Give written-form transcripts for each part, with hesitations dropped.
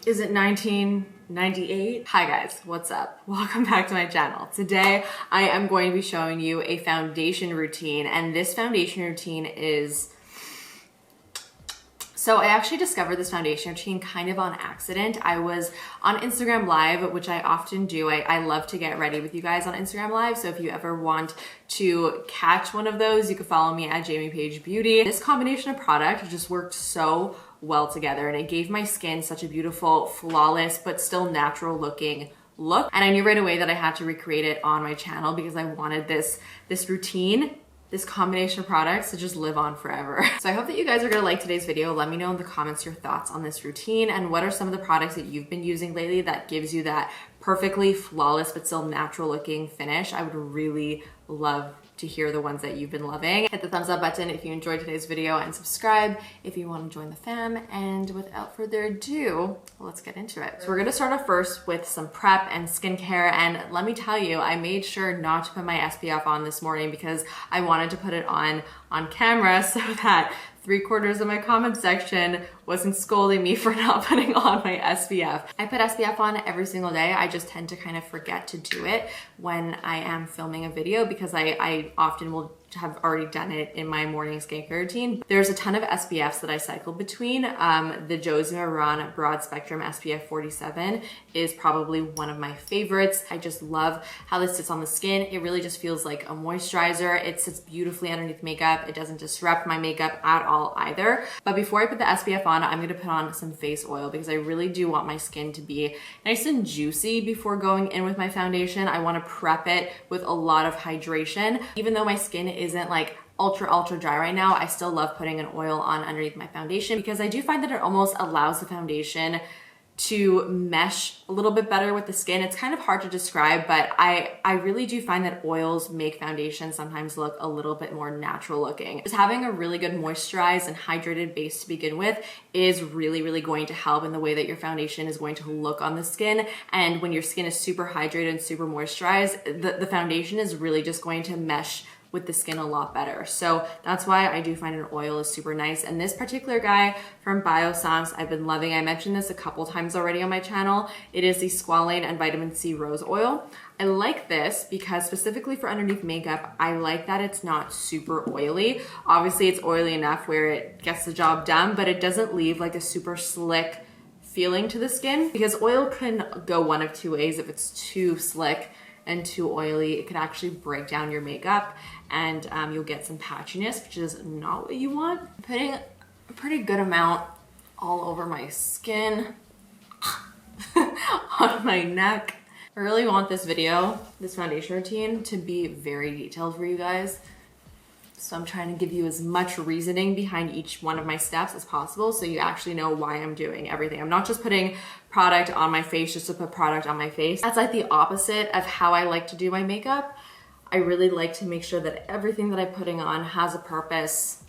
Is it 1998? Hi guys, what's up? Welcome back to my channel. Today I am going to be showing you a foundation routine, and this foundation routine is... So I actually discovered this foundation routine kind of on accident. I was on Instagram Live, which I often do. I love to get ready with you guys on Instagram Live. So if you ever want to catch one of those, you can follow me at Paige Beauty. This combination of product just worked so well together, and it gave my skin such a beautiful, flawless, but still natural looking look. And I knew right away that I had to recreate it on my channel because I wanted this routine, this combination of products to just live on forever. So I hope that you guys are gonna like today's video. Let me know in the comments your thoughts on this routine and what are some of the products that you've been using lately that gives you that perfectly flawless but still natural looking finish. I would really love to hear the ones that you've been loving. Hit the thumbs up button if you enjoyed today's video and subscribe if you want to join the fam. And without further ado, let's get into it. So we're gonna start off first with some prep and skincare. And let me tell you, I made sure not to put my SPF on this morning because I wanted to put it on camera so that 3/4 of my comment section wasn't scolding me for not putting on my SPF. I put SPF on every single day. I just tend to kind of forget to do it when I am filming a video because I often will have already done it in my morning skincare routine. There's a ton of SPFs that I cycle between. The Josie Maran Broad Spectrum SPF 47 is probably one of my favorites. I just love how this sits on the skin. It really just feels like a moisturizer. It sits beautifully underneath makeup. It doesn't disrupt my makeup at all either. But before I put the SPF on, I'm gonna put on some face oil because I really do want my skin to be nice and juicy before going in with my foundation. I wanna prep it with a lot of hydration. Even though my skin isn't like ultra dry right now, I still love putting an oil on underneath my foundation because I do find that it almost allows the foundation to mesh a little bit better with the skin. It's kind of hard to describe, but I really do find that oils make foundation sometimes look a little bit more natural looking. Just having a really good moisturized and hydrated base to begin with is really going to help in the way that your foundation is going to look on the skin. And when your skin is super hydrated and super moisturized, the foundation is really just going to mesh with the skin a lot better. So that's why I do find an oil is super nice. And this particular guy from Biossance, I've been loving. I mentioned this a couple times already on my channel. It is the Squalane and Vitamin C Rose Oil. I like this because specifically for underneath makeup, I like that it's not super oily. Obviously it's oily enough where it gets the job done, but it doesn't leave like a super slick feeling to the skin because oil can go one of two ways. If it's too slick and too oily, it could actually break down your makeup and you'll get some patchiness, which is not what you want. I'm putting a pretty good amount all over my skin, on my neck. I really want this video, this foundation routine, to be very detailed for you guys. So I'm trying to give you as much reasoning behind each one of my steps as possible so you actually know why I'm doing everything. I'm not just putting product on my face just to put product on my face. That's like the opposite of how I like to do my makeup. I really like to make sure that everything that I'm putting on has a purpose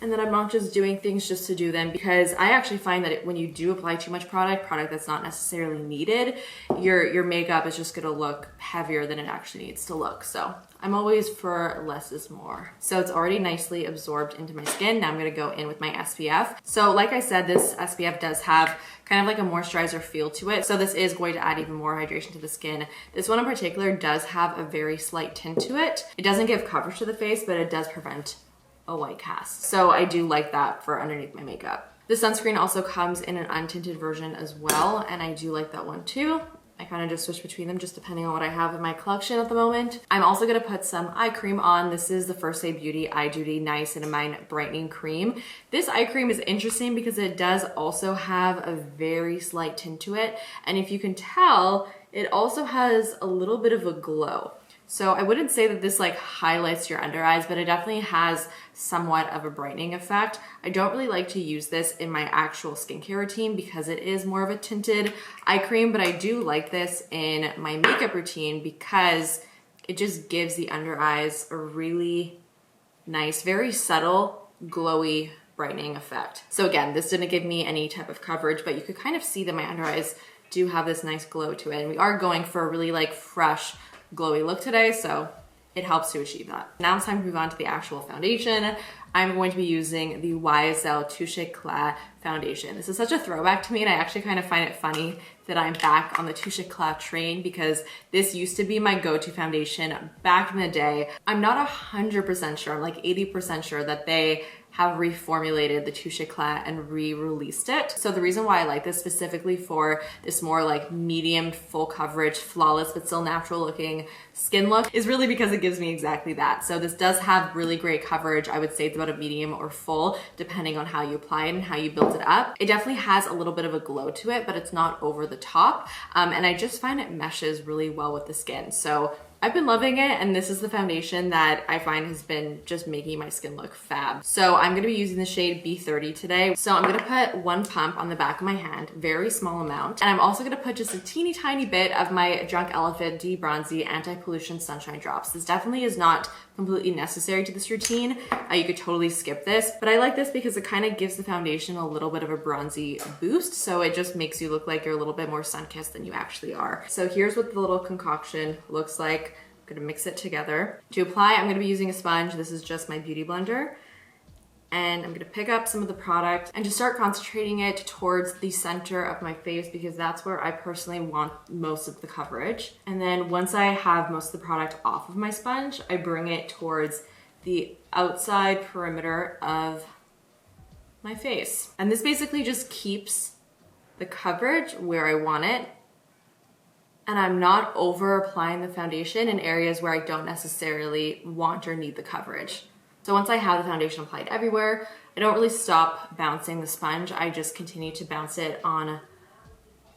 and that I'm not just doing things just to do them, because I actually find that when you do apply too much product that's not necessarily needed, your makeup is just gonna look heavier than it actually needs to look. So I'm always for less is more. So it's already nicely absorbed into my skin. Now I'm gonna go in with my SPF. So like I said, this SPF does have kind of like a moisturizer feel to it. So this is going to add even more hydration to the skin. This one in particular does have a very slight tint to it. It doesn't give coverage to the face, but it does prevent a white cast. So I do like that for underneath my makeup. The sunscreen also comes in an untinted version as well, and I do like that one too. I kind of just switch between them just depending on what I have in my collection at the moment. I'm also gonna put some eye cream on. This is the First Aid Beauty Eye Duty Niacinamide Brightening Cream. This eye cream is interesting because it does also have a very slight tint to it. And if you can tell, it also has a little bit of a glow. So I wouldn't say that this like highlights your under eyes, but it definitely has somewhat of a brightening effect. I don't really like to use this in my actual skincare routine because it is more of a tinted eye cream, but I do like this in my makeup routine because it just gives the under eyes a really nice, very subtle, glowy, brightening effect. So again, this didn't give me any type of coverage, but you could kind of see that my under eyes do have this nice glow to it. And we are going for a really like fresh, glowy look today, so it helps to achieve that. Now it's time to move on to the actual foundation. I'm going to be using the YSL Touche Éclat foundation. This is such a throwback to me, and I actually kind of find it funny that I'm back on the Touche Éclat train because this used to be my go-to foundation back in the day. I'm not 100% sure, I'm like 80% sure that they have reformulated the Touche Éclat and re-released it. So the reason why I like this specifically for this more like medium, full coverage, flawless, but still natural looking skin look is really because it gives me exactly that. So this does have really great coverage. I would say it's about a medium or full, depending on how you apply it and how you build it up. It definitely has a little bit of a glow to it, but it's not over the top. And I just find it meshes really well with the skin. So I've been loving it, and this is the foundation that I find has been just making my skin look fab. So I'm gonna be using the shade B30 today. So I'm gonna put one pump on the back of my hand, very small amount. And I'm also gonna put just a teeny tiny bit of my Drunk Elephant De-Bronzy Anti-Pollution Sunshine Drops. This definitely is not completely necessary to this routine. You could totally skip this, but I like this because it kind of gives the foundation a little bit of a bronzy boost. So it just makes you look like you're a little bit more sun-kissed than you actually are. So here's what the little concoction looks like. I'm gonna mix it together. To apply, I'm gonna be using a sponge. This is just my beauty blender. And I'm gonna pick up some of the product and just start concentrating it towards the center of my face because that's where I personally want most of the coverage. And then once I have most of the product off of my sponge, I bring it towards the outside perimeter of my face. And this basically just keeps the coverage where I want it. And I'm not over applying the foundation in areas where I don't necessarily want or need the coverage. So once I have the foundation applied everywhere, I don't really stop bouncing the sponge. I just continue to bounce it on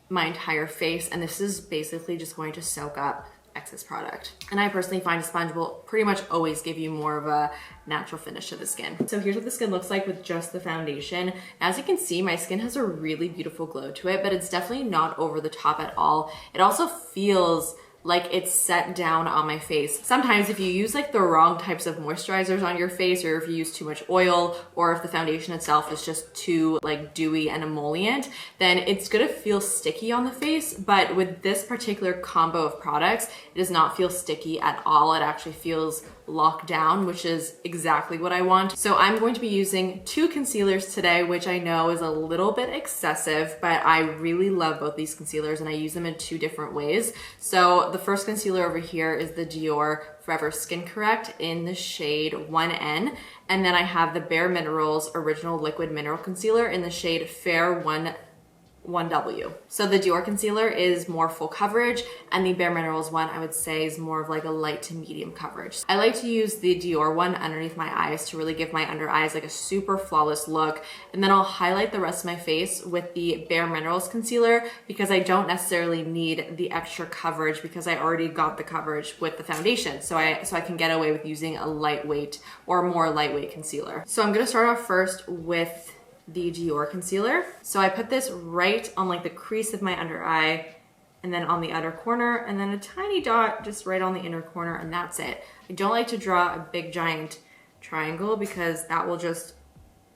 my entire face. And this is basically just going to soak up excess product. And I personally find a sponge will pretty much always give you more of a natural finish to the skin. So here's what the skin looks like with just the foundation. As you can see, my skin has a really beautiful glow to it, but it's definitely not over the top at all. It also feels like it's set down on my face. Sometimes if you use like the wrong types of moisturizers on your face, or if you use too much oil, or if the foundation itself is just too like dewy and emollient, then it's gonna feel sticky on the face. But with this particular combo of products, it does not feel sticky at all. It actually feels locked down, which is exactly what I want. So I'm going to be using 2 concealers today, which I know is a little bit excessive, but I really love both these concealers and I use them in 2 different ways. So the first concealer over here is the Dior Forever Skin Correct in the shade 1N. And then I have the Bare Minerals Original Liquid Mineral Concealer in the shade Fair 1W. So the Dior concealer is more full coverage, and the Bare Minerals one I would say is more of like a light to medium coverage. I like to use the Dior one underneath my eyes to really give my under eyes like a super flawless look, and then I'll highlight the rest of my face with the Bare Minerals concealer because I don't necessarily need the extra coverage because I already got the coverage with the foundation. So I can get away with using a lightweight or more lightweight concealer. So I'm gonna start off first with the Dior concealer. So I put this right on like the crease of my under eye, and then on the outer corner, and then a tiny dot just right on the inner corner, and that's it. I don't like to draw a big giant triangle because that will just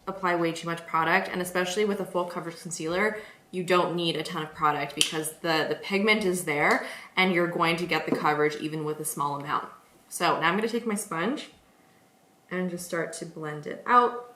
apply way too much product, and especially with a full coverage concealer, you don't need a ton of product because the pigment is there and you're going to get the coverage even with a small amount. So now I'm gonna take my sponge and just start to blend it out.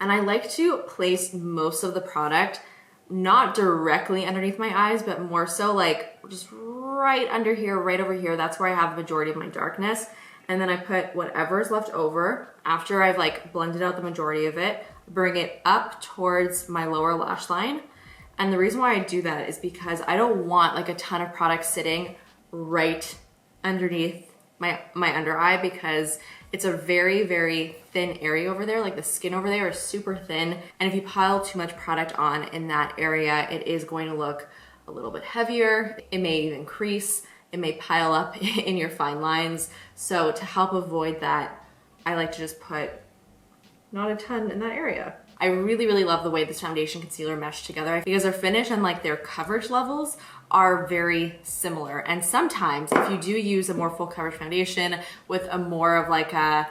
And I like to place most of the product not directly underneath my eyes, but more so like just right under here, right over here. That's where I have the majority of my darkness. And then I put whatever's left over after I've like blended out the majority of it, bring it up towards my lower lash line. And the reason why I do that is because I don't want like a ton of product sitting right underneath my under eye because it's a very, very thin area over there. Like the skin over there is super thin. And if you pile too much product on in that area, it is going to look a little bit heavier. It may even crease. It may pile up in your fine lines. So to help avoid that, I like to just put not a ton in that area. I really, really love the way this foundation concealer mesh together because their finish and like their coverage levels are very similar. And sometimes if you do use a more full coverage foundation with a more of like a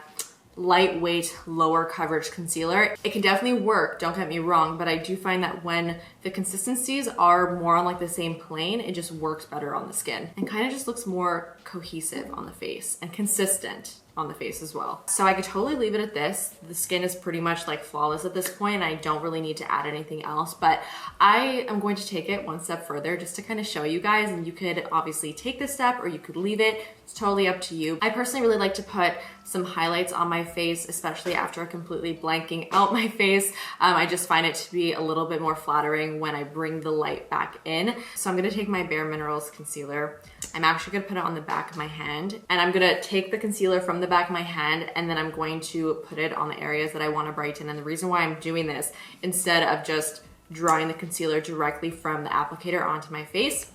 lightweight, lower coverage concealer. It can definitely work, don't get me wrong, but I do find that when the consistencies are more on like the same plane, it just works better on the skin and kind of just looks more cohesive on the face and consistent on the face as well. So I could totally leave it at this. The skin is pretty much like flawless at this point and I don't really need to add anything else, but I am going to take it one step further just to kind of show you guys, and you could obviously take this step or you could leave it. It's totally up to you. I personally really like to put some highlights on my face, especially after completely blanking out my face. I just find it to be a little bit more flattering when I bring the light back in. So I'm gonna take my Bare Minerals concealer. I'm actually gonna put it on the back of my hand, and I'm gonna take the concealer from the back of my hand and then I'm going to put it on the areas that I wanna brighten. And the reason why I'm doing this, instead of just drawing the concealer directly from the applicator onto my face,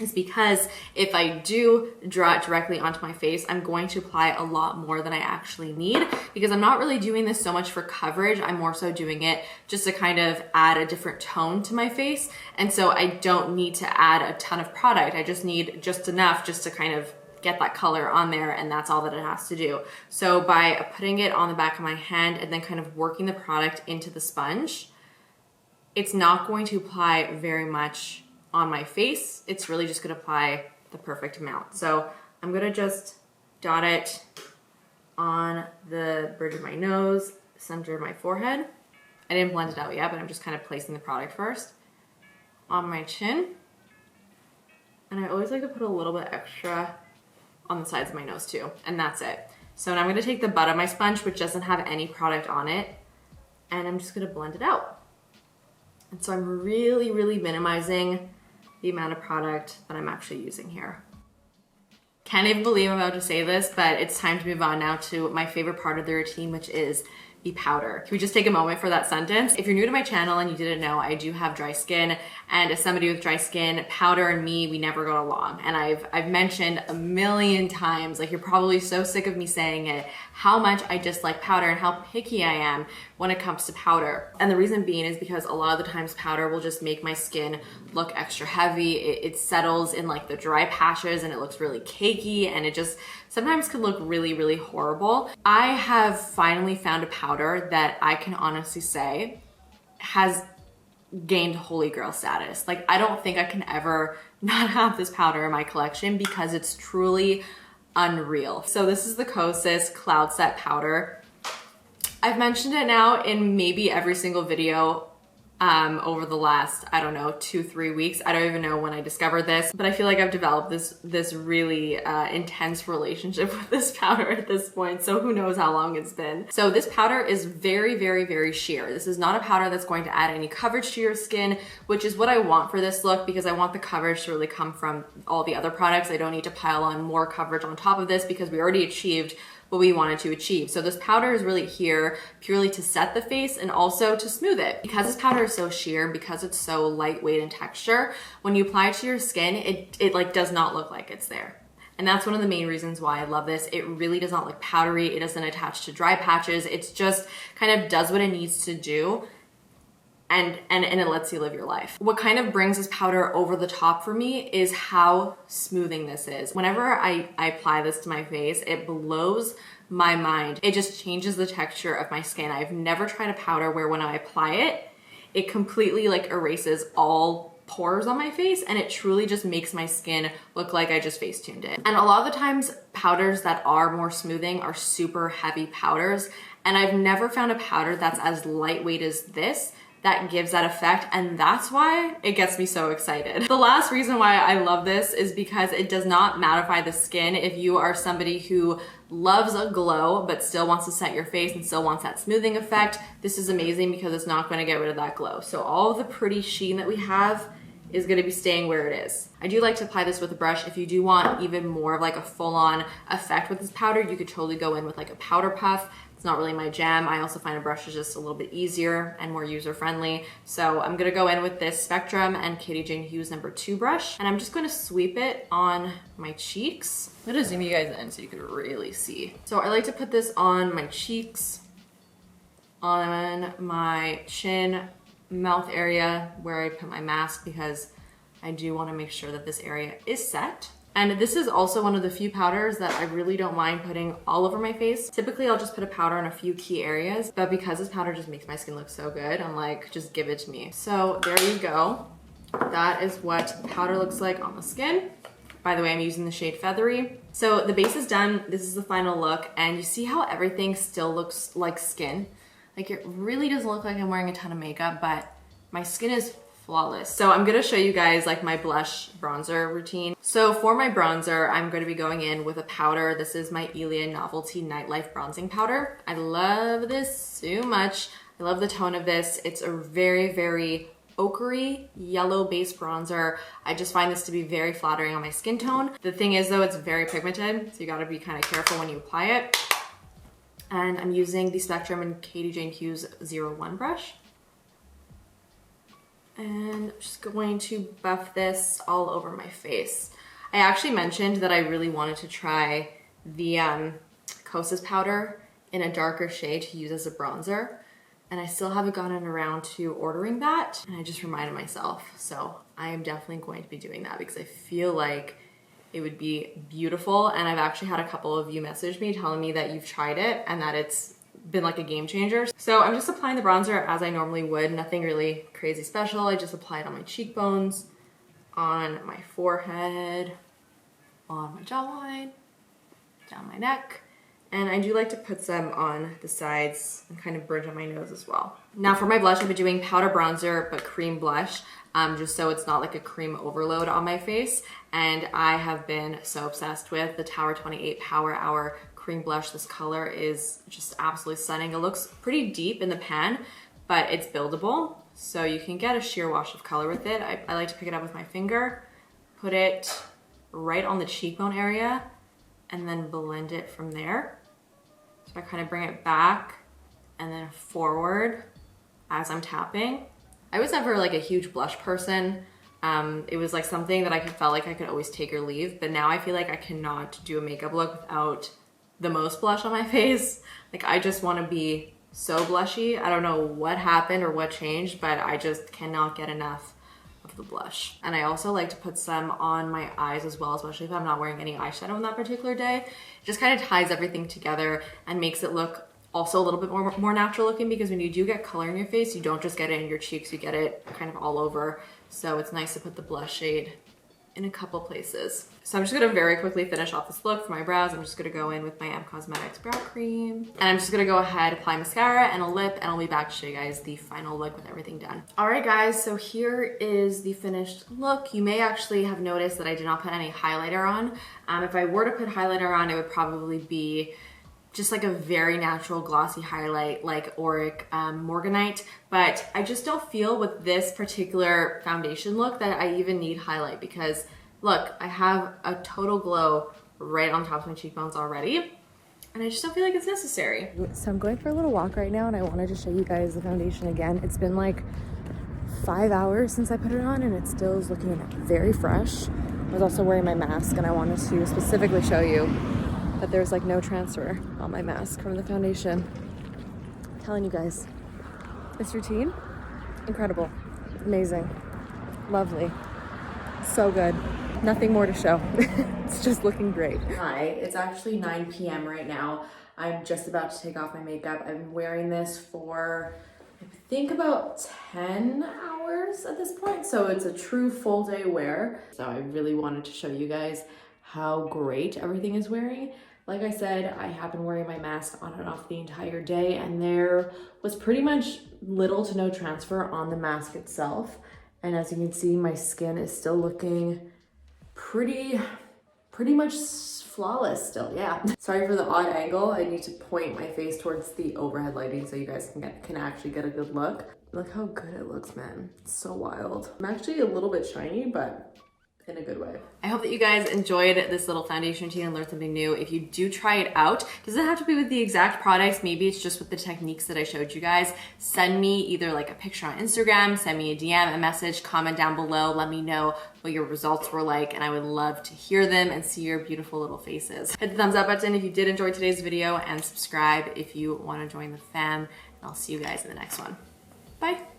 is because if I do draw it directly onto my face, I'm going to apply a lot more than I actually need, because I'm not really doing this so much for coverage. I'm more so doing it just to kind of add a different tone to my face. And so I don't need to add a ton of product. I just need just enough just to kind of get that color on there, and that's all that it has to do. So by putting it on the back of my hand and then kind of working the product into the sponge, it's not going to apply very much on my face. It's really just gonna apply the perfect amount. So I'm gonna just dot it on the bridge of my nose, center of my forehead. I didn't blend it out yet, but I'm just kind of placing the product first on my chin. And I always like to put a little bit extra on the sides of my nose too, and that's it. So now I'm gonna take the butt of my sponge, which doesn't have any product on it, and I'm just gonna blend it out. And so I'm really, really minimizing the amount of product that I'm actually using here. Can't even believe I'm about to say this, but it's time to move on now to my favorite part of the routine, which is the powder. Can we just take a moment for that sentence? If you're new to my channel and you didn't know, I do have dry skin, and as somebody with dry skin, powder and me, we never go along. And I've mentioned a million times, like you're probably so sick of me saying it, how much I dislike powder and how picky I am when it comes to powder. And the reason being is because a lot of the times powder will just make my skin look extra heavy. It settles in like the dry patches and it looks really cakey, and it just sometimes can look really, really horrible. I have finally found a powder that I can honestly say has gained holy grail status. Like, I don't think I can ever not have this powder in my collection because it's truly unreal. So this is the Kosas Cloud Set Powder. I've mentioned it now in maybe every single video over the last, I don't know, 2-3 weeks. I don't even know when I discovered this, but I feel like I've developed this really intense relationship with this powder at this point. So who knows how long it's been. So this powder is very, very, very sheer. This is not a powder that's going to add any coverage to your skin, which is what I want for this look, because I want the coverage to really come from all the other products. I don't need to pile on more coverage on top of this because we already achieved what we wanted to achieve. So this powder is really here purely to set the face and also to smooth it. Because this powder is so sheer, because it's so lightweight in texture, when you apply it to your skin, it like does not look like it's there. And that's one of the main reasons why I love this. It really does not look powdery. It doesn't attach to dry patches. It's just kind of does what it needs to do. And it lets you live your life. What kind of brings this powder over the top for me is how smoothing this is. Whenever I apply this to my face, it blows my mind. It just changes the texture of my skin. I've never tried a powder where when I apply it, it completely like erases all pores on my face, and it truly just makes my skin look like I just face tuned it. And a lot of the times powders that are more smoothing are super heavy powders, and I've never found a powder that's as lightweight as this that gives that effect, and that's why it gets me so excited. The last reason why I love this is because it does not mattify the skin. If you are somebody who loves a glow but still wants to set your face and still wants that smoothing effect, this is amazing because it's not gonna get rid of that glow. So all of the pretty sheen that we have is gonna be staying where it is. I do like to apply this with a brush. If you do want even more of like a full-on effect with this powder, you could totally go in with like a powder puff. It's not really my jam. I also find a brush is just a little bit easier and more user-friendly. So I'm gonna go in with this Spectrum and Katie Jane Hughes #2 brush, and I'm just gonna sweep it on my cheeks. I'm gonna zoom you guys in so you can really see. So I like to put this on my cheeks, on my chin, mouth area where I put my mask, because I do wanna make sure that this area is set. And this is also one of the few powders that I really don't mind putting all over my face. Typically, I'll just put a powder in a few key areas, but because this powder just makes my skin look so good, I'm like, just give it to me. So there you go. That is what powder looks like on the skin. By the way, I'm using the shade Feathery. So the base is done. This is the final look. And you see how everything still looks like skin? Like it really doesn't look like I'm wearing a ton of makeup, but my skin is flawless. So I'm gonna show you guys like my blush bronzer routine. So for my bronzer, I'm gonna be going in with a powder. This is my Ilia Novelty Nightlife Bronzing Powder. I love this so much. I love the tone of this. It's a very, very ochre yellow base bronzer. I just find this to be very flattering on my skin tone. The thing is though, it's very pigmented, so you gotta be kind of careful when you apply it. And I'm using the Spectrum and Katie Jane Hughes 01 brush. And I'm just going to buff this all over my face. I actually mentioned that I really wanted to try the Kosas powder in a darker shade to use as a bronzer. And I still haven't gotten around to ordering that. And I just reminded myself. So I am definitely going to be doing that because I feel like it would be beautiful. And I've actually had a couple of you message me telling me that you've tried it and that it's been like a game changer. So I'm just applying the bronzer as I normally would, nothing really crazy special. I just apply it on my cheekbones, on my forehead, on my jawline, down my neck. And I do like to put some on the sides and kind of bridge on my nose as well. Now for my blush, I've been doing powder bronzer, but cream blush, just so it's not like a cream overload on my face. And I have been so obsessed with the Tower 28 Power Hour cream blush. This color is just absolutely stunning. It looks pretty deep in the pan, but it's buildable. So you can get a sheer wash of color with it. I like to pick it up with my finger, put it right on the cheekbone area, and then blend it from there. So I kind of bring it back and then forward as I'm tapping. I was never like a huge blush person. It was like something that I felt like I could always take or leave, but now I feel like I cannot do a makeup look without the most blush on my face. Like I just want to be so blushy. I don't know what happened or what changed, but I just cannot get enough of the blush. And I also like to put some on my eyes as well, especially if I'm not wearing any eyeshadow on that particular day. It just kind of ties everything together and makes it look also a little bit more natural looking, because when you do get color in your face, you don't just get it in your cheeks, you get it kind of all over. So it's nice to put the blush shade in a couple places. So I'm just gonna very quickly finish off this look for my brows. I'm just gonna go in with my M Cosmetics brow cream. And I'm just gonna go ahead, apply mascara and a lip, and I'll be back to show you guys the final look with everything done. All right guys, so here is the finished look. You may actually have noticed that I did not put any highlighter on. If I were to put highlighter on, it would probably be just like a very natural glossy highlight like Auric Morganite, but I just don't feel with this particular foundation look that I even need highlight, because look, I have a total glow right on top of my cheekbones already, and I just don't feel like it's necessary. So I'm going for a little walk right now, and I wanted to show you guys the foundation again. It's been like 5 hours since I put it on, and it still is looking very fresh. I was also wearing my mask, and I wanted to specifically show you that there's like no transfer on my mask from the foundation. I'm telling you guys, this routine, incredible, amazing, lovely, so good. Nothing more to show. It's just looking great. Hi, it's actually 9 p.m. right now. I'm just about to take off my makeup. I've been wearing this for, I think, about 10 hours at this point. So it's a true full day wear. So I really wanted to show you guys how great everything is wearing. Like I said, I have been wearing my mask on and off the entire day, and there was pretty much little to no transfer on the mask itself. And as you can see, my skin is still looking pretty much flawless still, yeah. Sorry for the odd angle. I need to point my face towards the overhead lighting so you guys can actually get a good look. Look how good it looks, man. It's so wild. I'm actually a little bit shiny, but in a good way. I hope that you guys enjoyed this little foundation routine and learned something new. If you do try it out, doesn't have to be with the exact products, maybe it's just with the techniques that I showed you guys. Send me either like a picture on Instagram, send me a DM, a message, comment down below, let me know what your results were like, and I would love to hear them and see your beautiful little faces. Hit the thumbs up button if you did enjoy today's video, and subscribe if you want to join the fam, and I'll see you guys in the next one. Bye.